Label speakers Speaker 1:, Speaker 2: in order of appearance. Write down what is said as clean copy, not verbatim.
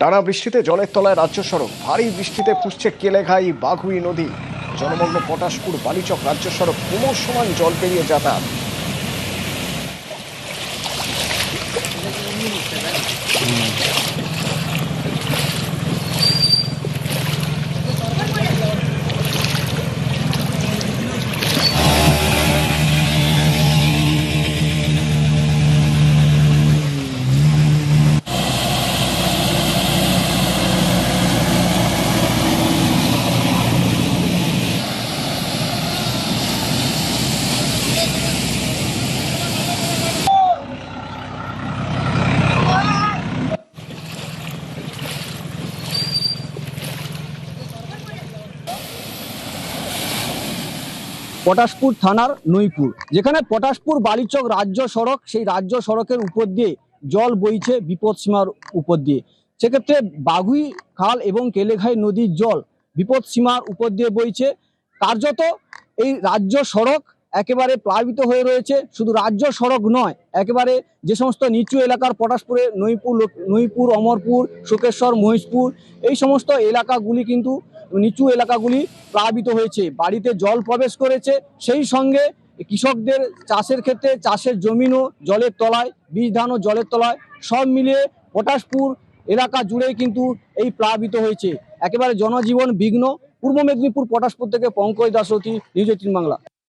Speaker 1: টানা বৃষ্টিতে জলের তলায় রাজ্য সড়ক, ভারী বৃষ্টিতে ফুসছে কেলেঘাই বাঘুই নদী, জলমগ্ন পটাশপুর বালিচক রাজ্য সড়ক, ক্রমশমান জল পেরিয়ে যাতায়াত।
Speaker 2: পটাশপুর থানার নইপুর, যেখানে পটাশপুর বালিচক রাজ্য সড়ক, সেই রাজ্য সড়কের উপর দিয়ে জল বইছে বিপদসীমার উপর দিয়ে। সেক্ষেত্রে বাঘুই খাল এবং কেলেঘাই নদীর জল বিপদসীমার উপর দিয়ে বইছে। কার্যত এই রাজ্য সড়ক একেবারে প্লাবিত হয়ে রয়েছে। শুধু রাজ্য সড়ক নয়, একেবারে যে সমস্ত নিচু এলাকার পটাশপুরে নইপুর, অমরপুর, শোকেশ্বর, মহিষপুর, এই সমস্ত এলাকাগুলি কিন্তু নিচু এলাকাগুলি প্লাবিত হয়েছে, বাড়িতে জল প্রবেশ করেছে। সেই সঙ্গে কৃষকদের চাষের ক্ষেত্রে চাষের জমিনও জলের তলায়, বীজ ধানও জলের তলায়, সব মিলিয়ে পটাশপুর এলাকা জুড়েই কিন্তু এই প্লাবিত হয়েছে, একেবারে জনজীবন বিঘ্ন। পূর্ব মেদিনীপুর পটাশপুর থেকে পঙ্কজ দাসরথী, নিউজ 18 বাংলা।